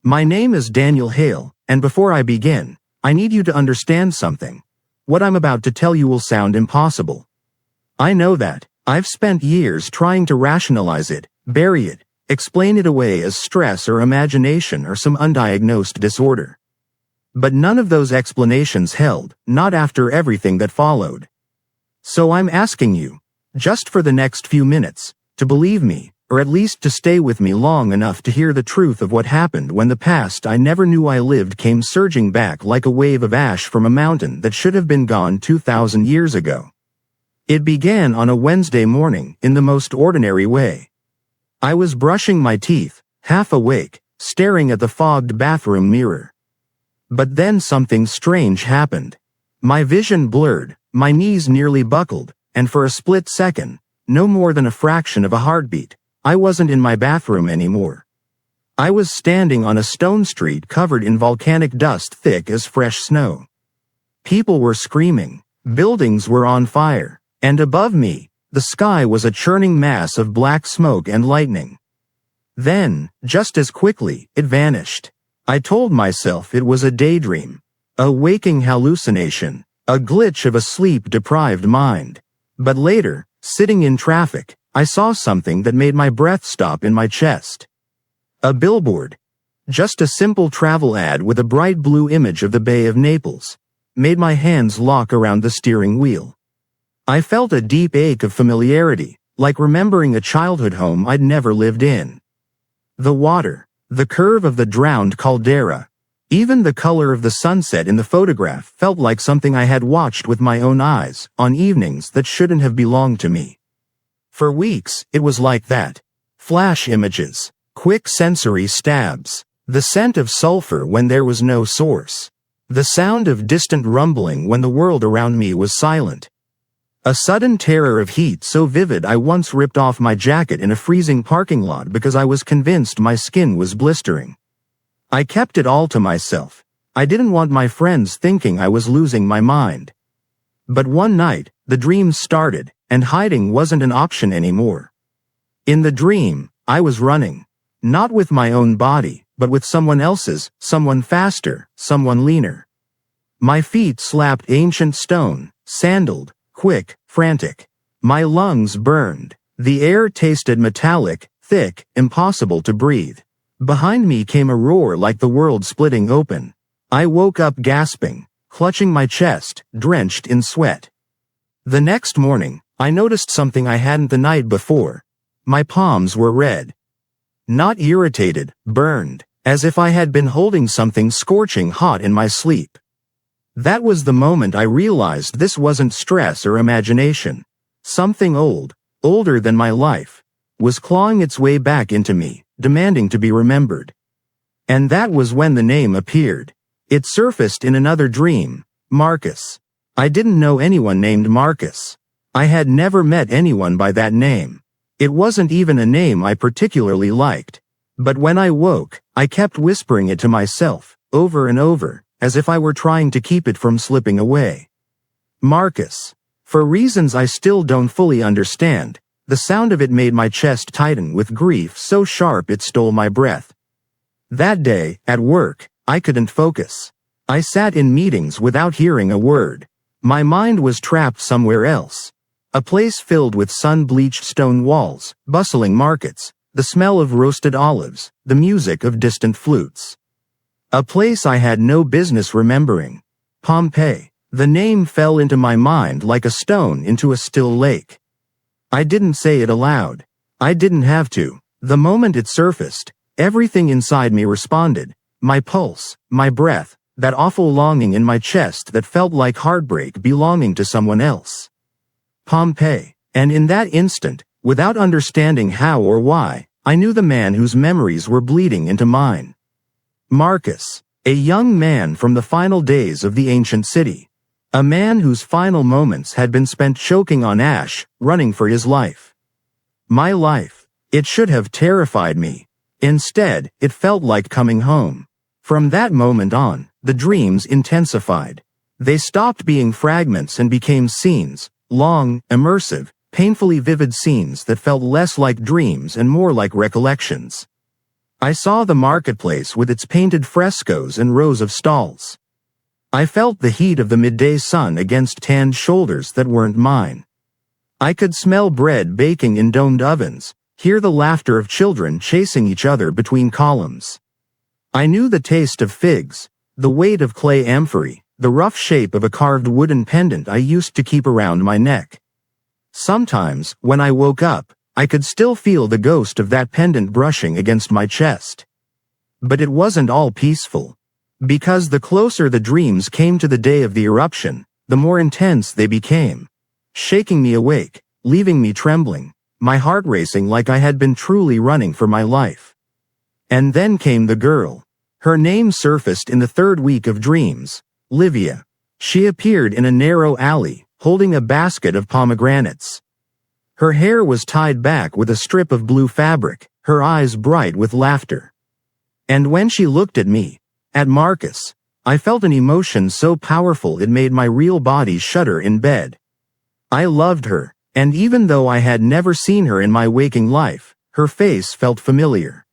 My name is Daniel Hale, and before I begin, I need you to understand something. What I'm about to tell you will sound impossible. I know that. I've spent years trying to rationalize it, bury it, explain it away as stress or imagination or some undiagnosed disorder. But none of those explanations held, not after everything that followed. So I'm asking you, just for the next few minutes, to believe me, or at least to stay with me long enough to hear the truth of what happened when the past I never knew I lived came surging back like a wave of ash from a mountain that should have been gone 2,000 years ago. It began on a Wednesday morning in the most ordinary way. I was brushing my teeth, half awake, staring at the fogged bathroom mirror. But then something strange happened. My vision blurred, my knees nearly buckled, and for a split second, no more than a fraction of a heartbeat, I wasn't in my bathroom anymore. I was standing on a stone street covered in volcanic dust thick as fresh snow. People were screaming, buildings were on fire, and above me, the sky was a churning mass of black smoke and lightning. Then, just as quickly, it vanished. I told myself it was a daydream, a waking hallucination, a glitch of a sleep-deprived mind. But later, sitting in traffic, I saw something that made my breath stop in my chest. A billboard. Just a simple travel ad with a bright blue image of the Bay of Naples. Made my hands lock around the steering wheel. I felt a deep ache of familiarity, like remembering a childhood home I'd never lived in. The water, the curve of the drowned caldera, even the color of the sunset in the photograph felt like something I had watched with my own eyes on evenings that shouldn't have belonged to me. For weeks, it was like that. Flash images, quick sensory stabs, the scent of sulfur when there was no source, the sound of distant rumbling when the world around me was silent. A sudden terror of heat so vivid I once ripped off my jacket in a freezing parking lot because I was convinced my skin was blistering. I kept it all to myself. I didn't want my friends thinking I was losing my mind. But one night, the dream started, and hiding wasn't an option anymore. In the dream, I was running. Not with my own body, but with someone else's, someone faster, someone leaner. My feet slapped ancient stone, sandaled, quick, frantic. My lungs burned. The air tasted metallic, thick, impossible to breathe. Behind me came a roar like the world splitting open. I woke up gasping, clutching my chest, drenched in sweat. The next morning, I noticed something I hadn't the night before. My palms were red. Not irritated, burned, as if I had been holding something scorching hot in my sleep. That was the moment I realized this wasn't stress or imagination. Something old, older than my life, was clawing its way back into me, demanding to be remembered. And that was when the name appeared. It surfaced in another dream, Marcus. I didn't know anyone named Marcus. I had never met anyone by that name. It wasn't even a name I particularly liked. But when I woke, I kept whispering it to myself, over and over, as if I were trying to keep it from slipping away. Marcus. For reasons I still don't fully understand, the sound of it made my chest tighten with grief so sharp it stole my breath. That day, at work, I couldn't focus. I sat in meetings without hearing a word. My mind was trapped somewhere else. A place filled with sun-bleached stone walls, bustling markets, the smell of roasted olives, the music of distant flutes. A place I had no business remembering. Pompeii. The name fell into my mind like a stone into a still lake. I didn't say it aloud. I didn't have to. The moment it surfaced, everything inside me responded. My pulse, my breath, that awful longing in my chest that felt like heartbreak belonging to someone else. Pompeii. And in that instant, without understanding how or why, I knew the man whose memories were bleeding into mine. Marcus. A young man from the final days of the ancient city. A man whose final moments had been spent choking on ash, running for his life. My life. It should have terrified me. Instead, it felt like coming home. From that moment on, the dreams intensified. They stopped being fragments and became scenes, long, immersive, painfully vivid scenes that felt less like dreams and more like recollections. I saw the marketplace with its painted frescoes and rows of stalls. I felt the heat of the midday sun against tanned shoulders that weren't mine. I could smell bread baking in domed ovens, hear the laughter of children chasing each other between columns. I knew the taste of figs, the weight of clay amphorae, the rough shape of a carved wooden pendant I used to keep around my neck. Sometimes, when I woke up, I could still feel the ghost of that pendant brushing against my chest. But it wasn't all peaceful. Because the closer the dreams came to the day of the eruption, the more intense they became, shaking me awake, leaving me trembling, my heart racing like I had been truly running for my life. And then came the girl. Her name surfaced in the third week of dreams, Livia. She appeared in a narrow alley, holding a basket of pomegranates. Her hair was tied back with a strip of blue fabric, her eyes bright with laughter. And when she looked at me, at Marcus, I felt an emotion so powerful it made my real body shudder in bed. I loved her, and even though I had never seen her in my waking life, her face felt familiar.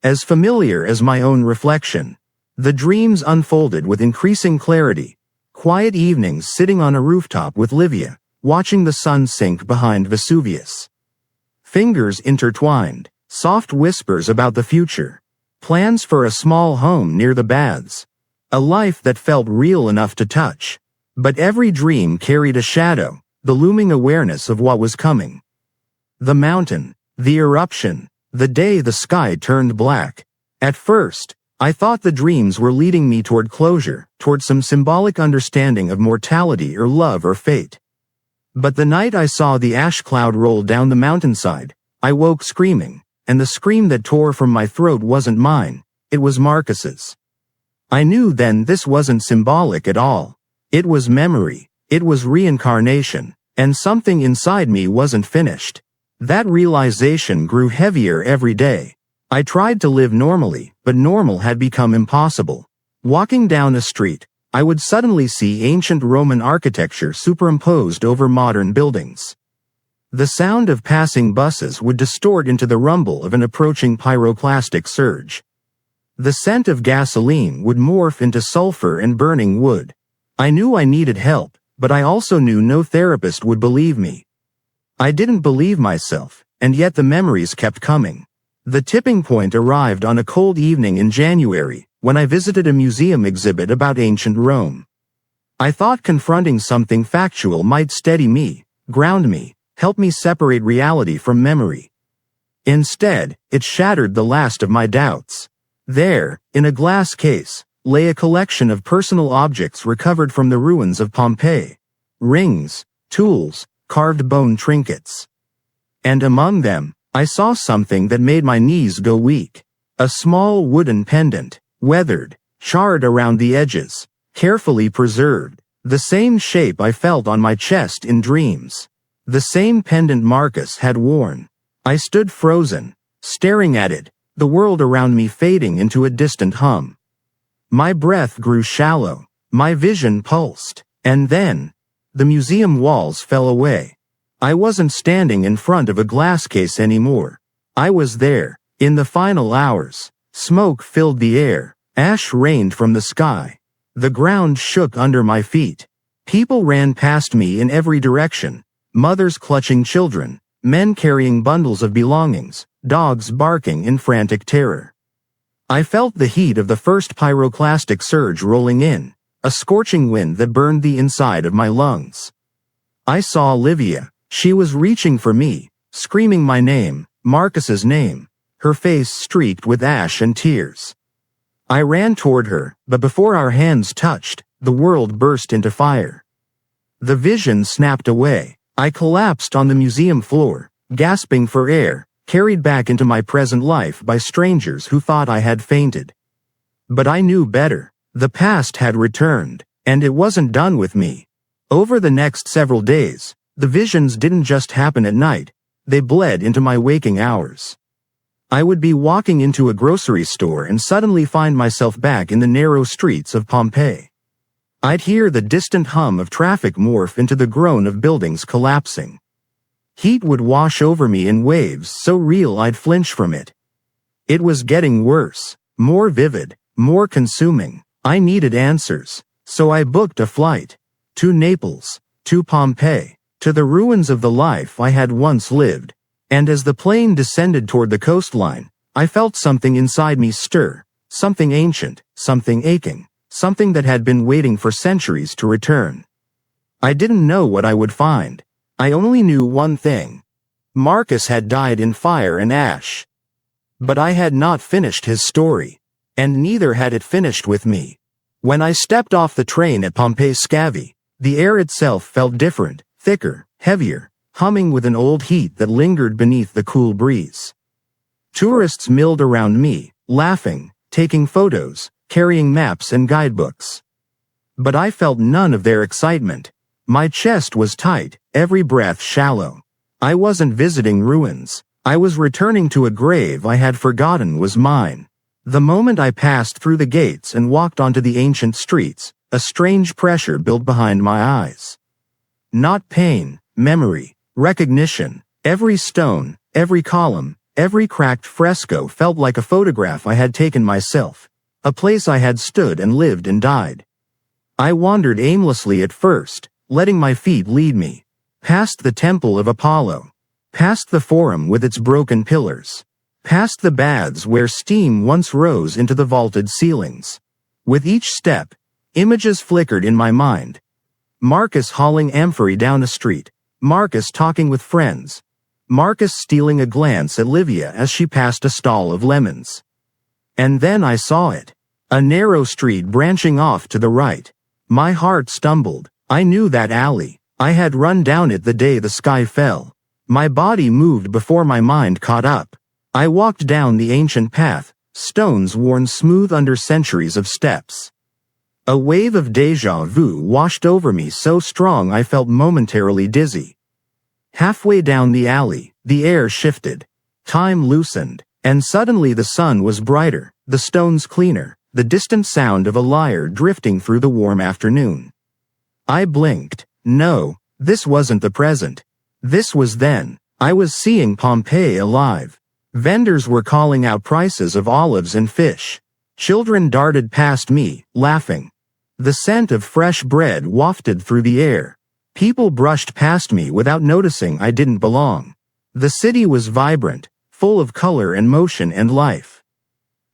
As familiar as my own reflection. The dreams unfolded with increasing clarity. Quiet evenings sitting on a rooftop with Livia, watching the sun sink behind Vesuvius. Fingers intertwined, soft whispers about the future. Plans for a small home near the baths. A life that felt real enough to touch. But every dream carried a shadow, the looming awareness of what was coming. The mountain, the eruption, the day the sky turned black. At first, I thought the dreams were leading me toward closure, toward some symbolic understanding of mortality or love or fate. But the night I saw the ash cloud roll down the mountainside, I woke screaming, and the scream that tore from my throat wasn't mine, it was Marcus's. I knew then this wasn't symbolic at all. It was memory, it was reincarnation, and something inside me wasn't finished. That realization grew heavier every day. I tried to live normally, but normal had become impossible. Walking down a street, I would suddenly see ancient Roman architecture superimposed over modern buildings. The sound of passing buses would distort into the rumble of an approaching pyroclastic surge. The scent of gasoline would morph into sulfur and burning wood. I knew I needed help, but I also knew no therapist would believe me. I didn't believe myself, and yet the memories kept coming. The tipping point arrived on a cold evening in January, when I visited a museum exhibit about ancient Rome. I thought confronting something factual might steady me, ground me, help me separate reality from memory. Instead, it shattered the last of my doubts. There, in a glass case, lay a collection of personal objects recovered from the ruins of Pompeii. Rings, tools, carved bone trinkets. And among them, I saw something that made my knees go weak. A small wooden pendant, weathered, charred around the edges, carefully preserved, the same shape I felt on my chest in dreams. The same pendant Marcus had worn. I stood frozen, staring at it, the world around me fading into a distant hum. My breath grew shallow, my vision pulsed, and then, the museum walls fell away. I wasn't standing in front of a glass case anymore. I was there, in the final hours. Smoke filled the air, ash rained from the sky. The ground shook under my feet. People ran past me in every direction, mothers clutching children, men carrying bundles of belongings, dogs barking in frantic terror. I felt the heat of the first pyroclastic surge rolling in, a scorching wind that burned the inside of my lungs. I saw Livia. She was reaching for me, screaming my name, Marcus's name, her face streaked with ash and tears. I ran toward her, but before our hands touched, the world burst into fire. The vision snapped away. I collapsed on the museum floor, gasping for air, carried back into my present life by strangers who thought I had fainted. But I knew better. The past had returned, and it wasn't done with me. Over the next several days, the visions didn't just happen at night, they bled into my waking hours. I would be walking into a grocery store and suddenly find myself back in the narrow streets of Pompeii. I'd hear the distant hum of traffic morph into the groan of buildings collapsing. Heat would wash over me in waves so real I'd flinch from it. It was getting worse, more vivid, more consuming. I needed answers, so I booked a flight. To Naples, to Pompeii, to the ruins of the life I had once lived. And as the plane descended toward the coastline, I felt something inside me stir, something ancient, something aching, something that had been waiting for centuries to return. I didn't know what I would find. I only knew one thing. Marcus had died in fire and ash. But I had not finished his story. And neither had it finished with me. When I stepped off the train at Pompeii Scavi, the air itself felt different, thicker, heavier, humming with an old heat that lingered beneath the cool breeze. Tourists milled around me, laughing, taking photos, carrying maps and guidebooks. But I felt none of their excitement. My chest was tight, every breath shallow. I wasn't visiting ruins. I was returning to a grave I had forgotten was mine. The moment I passed through the gates and walked onto the ancient streets, a strange pressure built behind my eyes. Not pain, memory, recognition. Every stone, every column, every cracked fresco felt like a photograph I had taken myself, a place I had stood and lived and died. I wandered aimlessly at first, letting my feet lead me, past the temple of Apollo, past the forum with its broken pillars, past the baths where steam once rose into the vaulted ceilings. With each step, images flickered in my mind. Marcus hauling amphorae down a street, Marcus talking with friends, Marcus stealing a glance at Livia as she passed a stall of lemons. And then I saw it. A narrow street branching off to the right. My heart stumbled. I knew that alley. I had run down it the day the sky fell. My body moved before my mind caught up. I walked down the ancient path, stones worn smooth under centuries of steps. A wave of déjà vu washed over me so strong I felt momentarily dizzy. Halfway down the alley, the air shifted. Time loosened, and suddenly the sun was brighter, the stones cleaner, the distant sound of a lyre drifting through the warm afternoon. I blinked. No, this wasn't the present. This was then. I was seeing Pompeii alive. Vendors were calling out prices of olives and fish. Children darted past me, laughing. The scent of fresh bread wafted through the air. People brushed past me without noticing I didn't belong. The city was vibrant, full of color and motion and life.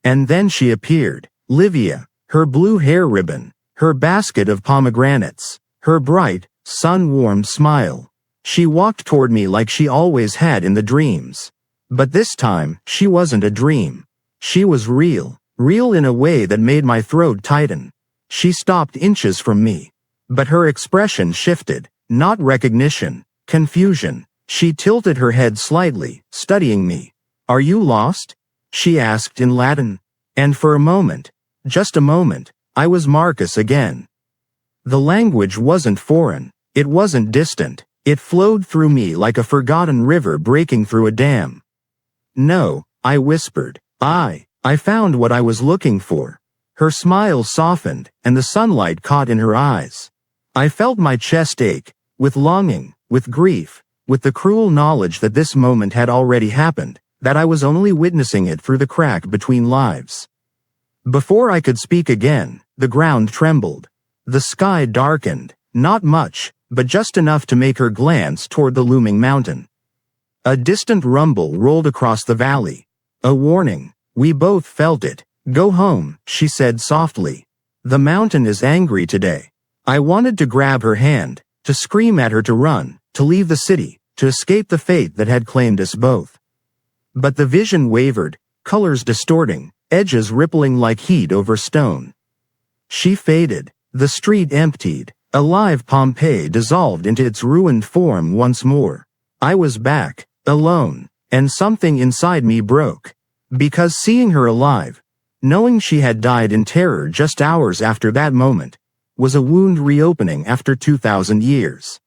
And then she appeared, Livia, her blue hair ribbon, her basket of pomegranates, her bright, sun-warmed smile. She walked toward me like she always had in the dreams. But this time, she wasn't a dream. She was real, real in a way that made my throat tighten. She stopped inches from me. But her expression shifted, not recognition, confusion. She tilted her head slightly, studying me. "Are you lost?" she asked in Latin. And for a moment, just a moment, I was Marcus again. The language wasn't foreign, it wasn't distant, it flowed through me like a forgotten river breaking through a dam. "No," I whispered. I found what I was looking for." Her smile softened, and the sunlight caught in her eyes. I felt my chest ache, with longing, with grief, with the cruel knowledge that this moment had already happened, that I was only witnessing it through the crack between lives. Before I could speak again, the ground trembled. The sky darkened, not much, but just enough to make her glance toward the looming mountain. A distant rumble rolled across the valley. A warning. We both felt it. "Go home," she said softly. "The mountain is angry today." I wanted to grab her hand, to scream at her to run, to leave the city, to escape the fate that had claimed us both. But the vision wavered, colors distorting, edges rippling like heat over stone. She faded. The street emptied. Alive Pompeii dissolved into its ruined form once more. I was back, alone, and something inside me broke. Because seeing her alive, knowing she had died in terror just hours after that moment, was a wound reopening after 2,000 years.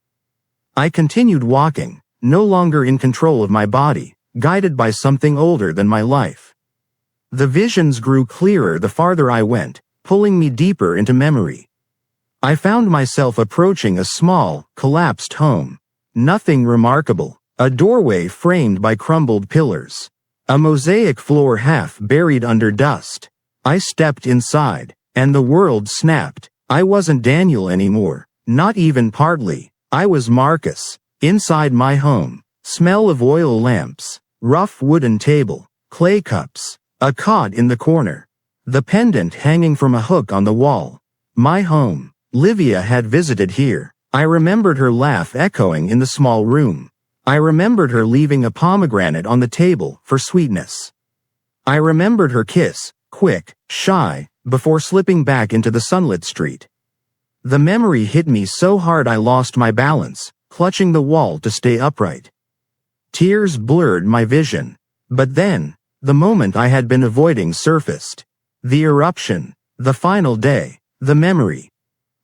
I continued walking, no longer in control of my body, guided by something older than my life. The visions grew clearer the farther I went, pulling me deeper into memory. I found myself approaching a small, collapsed home. Nothing remarkable. A doorway framed by crumbled pillars. A mosaic floor half buried under dust. I stepped inside, and the world snapped. I wasn't Daniel anymore, not even partly. I was Marcus, inside my home. Smell of oil lamps, rough wooden table, clay cups, a cot in the corner. The pendant hanging from a hook on the wall. My home. Livia had visited here. I remembered her laugh echoing in the small room. I remembered her leaving a pomegranate on the table for sweetness. I remembered her kiss, quick, shy, before slipping back into the sunlit street. The memory hit me so hard I lost my balance, clutching the wall to stay upright. Tears blurred my vision. But then, the moment I had been avoiding surfaced. The eruption, the final day, the memory.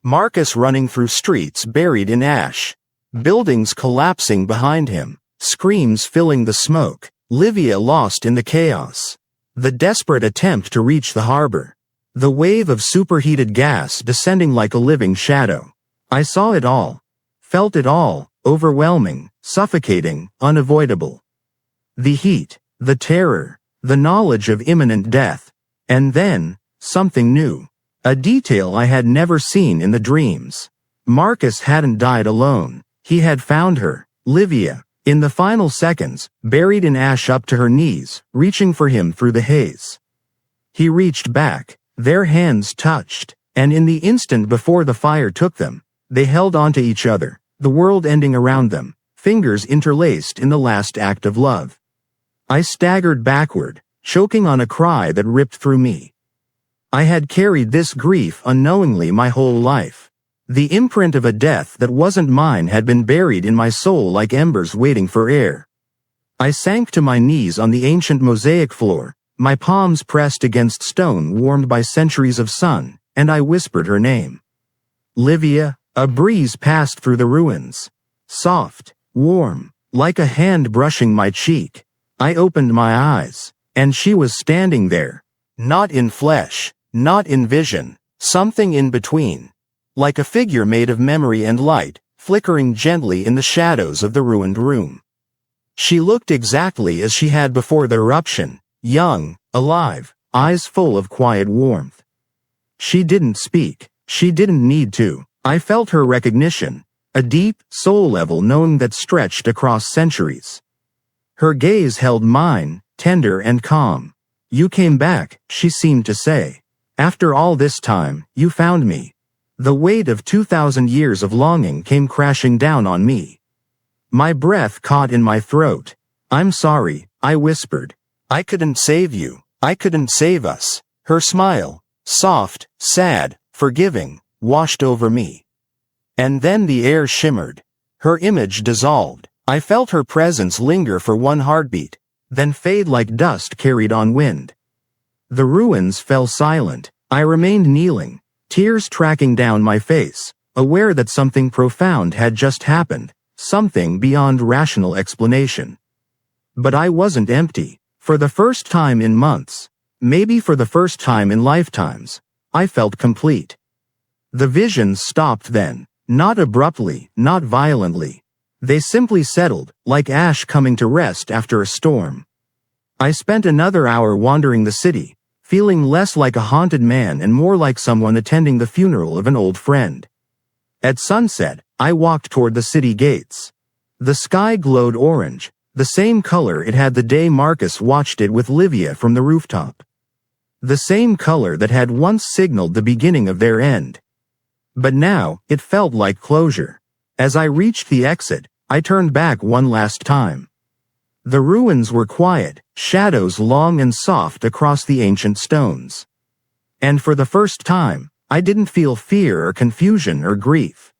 Marcus running through streets buried in ash. Buildings collapsing behind him, screams filling the smoke, Livia lost in the chaos. The desperate attempt to reach the harbor. The wave of superheated gas descending like a living shadow. I saw it all. Felt it all, overwhelming, suffocating, unavoidable. The heat, the terror, the knowledge of imminent death. And then, something new. A detail I had never seen in the dreams. Marcus hadn't died alone. He had found her, Livia, in the final seconds, buried in ash up to her knees, reaching for him through the haze. He reached back, their hands touched, and in the instant before the fire took them, they held onto each other, the world ending around them, fingers interlaced in the last act of love. I staggered backward, choking on a cry that ripped through me. I had carried this grief unknowingly my whole life. The imprint of a death that wasn't mine had been buried in my soul like embers waiting for air. I sank to my knees on the ancient mosaic floor, my palms pressed against stone warmed by centuries of sun, and I whispered her name. Livia. A breeze passed through the ruins. Soft, warm, like a hand brushing my cheek. I opened my eyes, and she was standing there. Not in flesh, not in vision, something in between. Like a figure made of memory and light, flickering gently in the shadows of the ruined room. She looked exactly as she had before the eruption, young, alive, eyes full of quiet warmth. She didn't speak, she didn't need to. I felt her recognition, a deep, soul-level knowing that stretched across centuries. Her gaze held mine, tender and calm. You came back, she seemed to say. After all this time, you found me. The weight of 2,000 years of longing came crashing down on me. My breath caught in my throat. I'm sorry, I whispered. I couldn't save you. I couldn't save us. Her smile, soft, sad, forgiving, washed over me. And then the air shimmered. Her image dissolved. I felt her presence linger for one heartbeat, then fade like dust carried on wind. The ruins fell silent. I remained kneeling, tears tracking down my face, aware that something profound had just happened, something beyond rational explanation. But I wasn't empty. For the first time in months, maybe for the first time in lifetimes, I felt complete. The visions stopped then, not abruptly, not violently. They simply settled, like ash coming to rest after a storm. I spent another hour wandering the city, feeling less like a haunted man and more like someone attending the funeral of an old friend. At sunset, I walked toward the city gates. The sky glowed orange, the same color it had the day Marcus watched it with Livia from the rooftop. The same color that had once signaled the beginning of their end. But now, it felt like closure. As I reached the exit, I turned back one last time. The ruins were quiet, shadows long and soft across the ancient stones. And for the first time, I didn't feel fear or confusion or grief.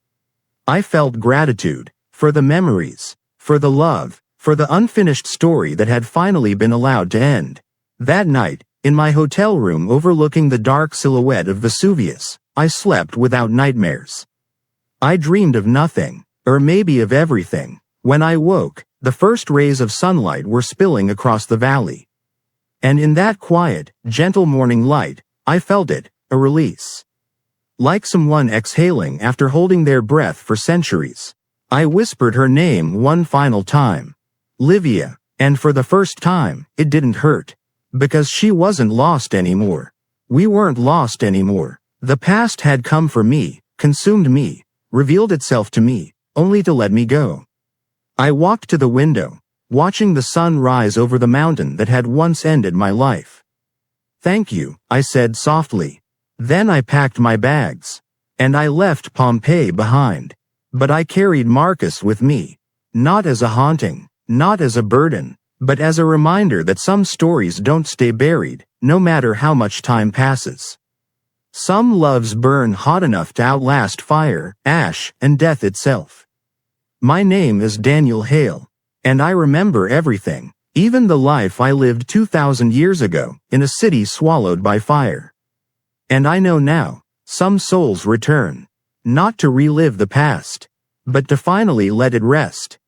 I felt gratitude, for the memories, for the love, for the unfinished story that had finally been allowed to end. That night, in my hotel room overlooking the dark silhouette of Vesuvius, I slept without nightmares. I dreamed of nothing, or maybe of everything. When I woke, the first rays of sunlight were spilling across the valley. And in that quiet, gentle morning light, I felt it, a release. Like someone exhaling after holding their breath for centuries. I whispered her name one final time. Livia, And for the first time, it didn't hurt. Because she wasn't lost anymore. We weren't lost anymore. The past had come for me, consumed me, revealed itself to me, only to let me go. I walked to the window, watching the sun rise over the mountain that had once ended my life. "Thank you," I said softly. Then I packed my bags. And I left Pompeii behind. But I carried Marcus with me. Not as a haunting, not as a burden, but as a reminder that some stories don't stay buried, no matter how much time passes. Some loves burn hot enough to outlast fire, ash, and death itself. My name is Daniel Hale, and I remember everything, even the life I lived 2,000 years ago, in a city swallowed by fire. And I know now, some souls return, not to relive the past, but to finally let it rest.